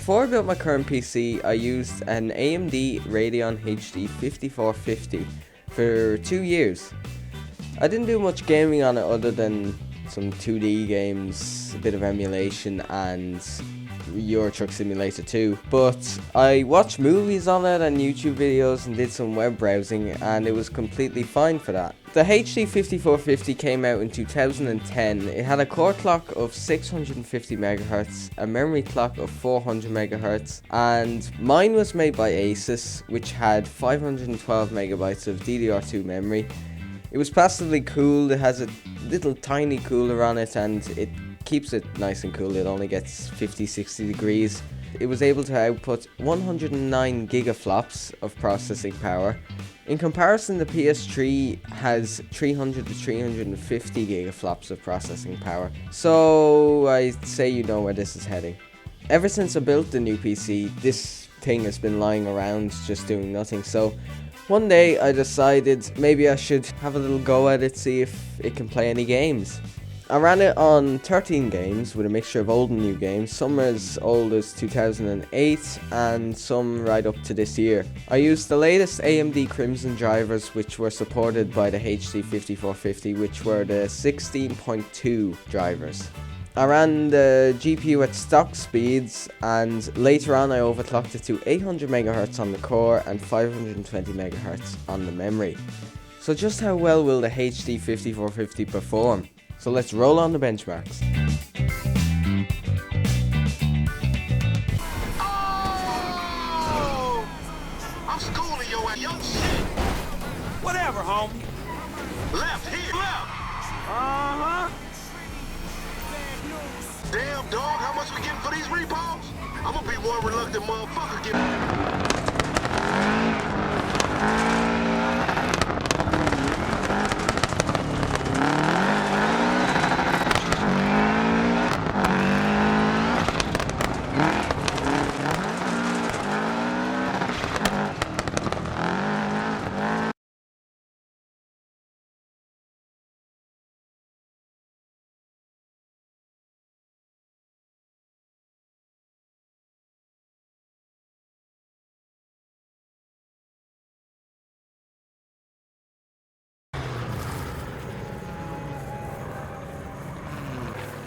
Before I built my current PC, I used an AMD Radeon HD 5450 for 2 years. I didn't do much gaming on it other than some 2D games, a bit of emulation, and Euro Truck Simulator 2, but I watched movies on it and YouTube videos and did some web browsing, and it was completely fine for that. The HD 5450 came out in 2010. It had a core clock of 650 MHz, a memory clock of 400 MHz, and mine was made by Asus, which had 512 MB of DDR2 memory. It was passively cooled. It has a little tiny cooler on it, and it keeps it nice and cool. It only gets 50-60 degrees. It was able to output 109 gigaflops of processing power. In comparison, the PS3 has 300 to 350 gigaflops of processing power. So I'd say you know where this is heading. Ever since I built the new PC, this thing has been lying around just doing nothing. So one day I decided maybe I should have a little go at it, see if it can play any games. I ran it on 13 games with a mixture of old and new games, some as old as 2008 and some right up to this year. I used the latest AMD Crimson drivers, which were supported by the HD 5450, which were the 16.2 drivers. I ran the GPU at stock speeds, and later on I overclocked it to 800 MHz on the core and 520 MHz on the memory. So just how well will the HD 5450 perform? So let's roll on the benchmarks. Oh! I'm schooling your ass, young shit! Whatever, homie. Left, here, left! Uh-huh. Damn, dog, how much we getting for these repos? I'm gonna be one reluctant motherfucker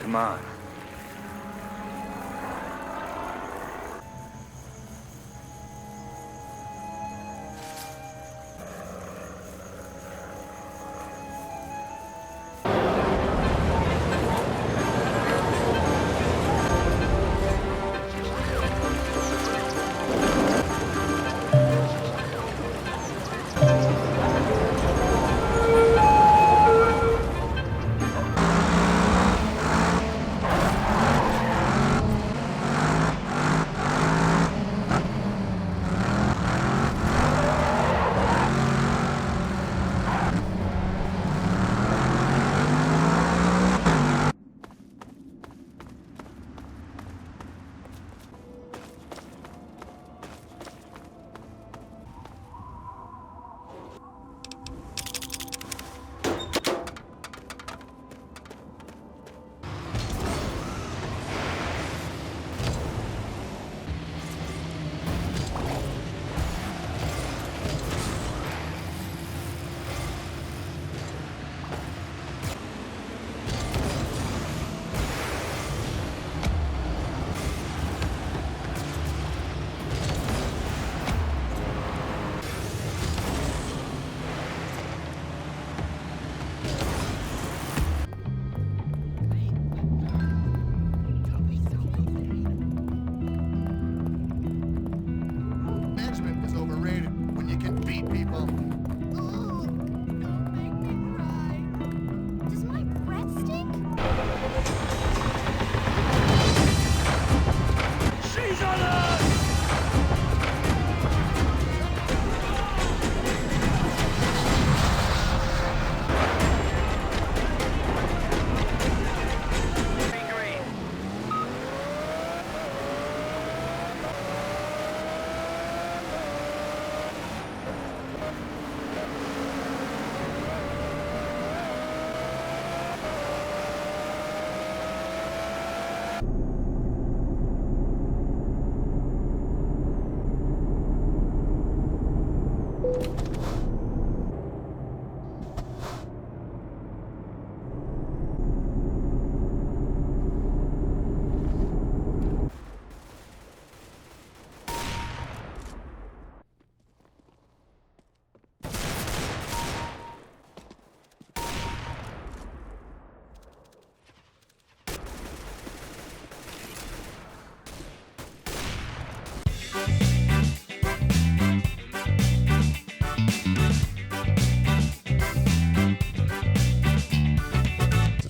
Come on.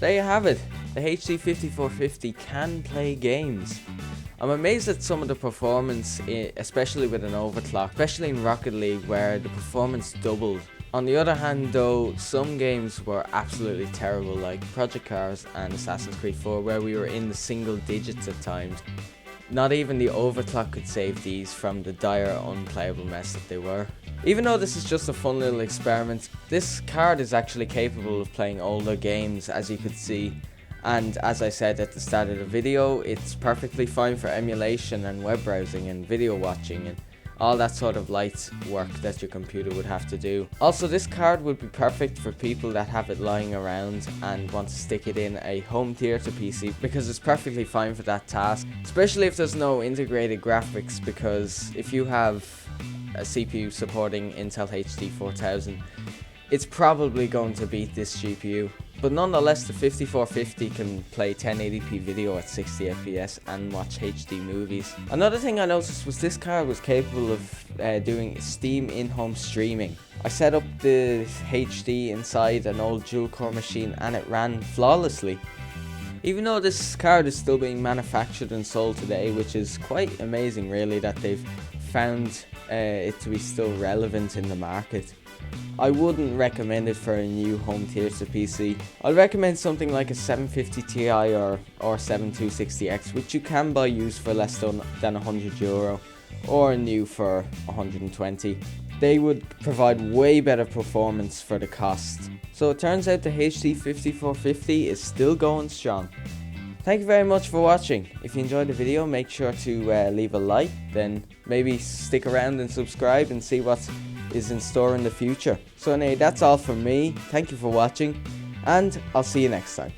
there you have it. The HD 5450 can play games. I'm amazed at some of the performance, especially with an overclock, especially in Rocket League where the performance doubled. On the other hand though, some games were absolutely terrible, like Project Cars and Assassin's Creed 4, where we were in the single digits at times. Not even the overclock could save these from the dire unplayable mess that they were. Even though this is just a fun little experiment, this card is actually capable of playing older games, as you could see. And as I said at the start of the video, it's perfectly fine for emulation and web browsing and video watching and all that sort of light work that your computer would have to do. Also, this card would be perfect for people that have it lying around and want to stick it in a home theater PC, because it's perfectly fine for that task, especially if there's no integrated graphics, because if you have a CPU supporting Intel HD 4000, it's probably going to beat this GPU. But nonetheless, the 5450 can play 1080p video at 60 FPS and watch HD movies. Another thing I noticed was this card was capable of doing Steam in-home streaming. I set up the HD inside an old dual-core machine and it ran flawlessly. Even though this card is still being manufactured and sold today, which is quite amazing really that they've found it to be still relevant in the market. I wouldn't recommend it for a new home theater PC. I'd recommend something like a 750 Ti or 7260X, which you can buy used for less than €100, or new for 120. They would provide way better performance for the cost. So it turns out the HD 5450 is still going strong. Thank you very much for watching. If you enjoyed the video, make sure to leave a like, then maybe stick around and subscribe and see what is in store in the future. So anyway, that's all from me. Thank you for watching, and I'll see you next time.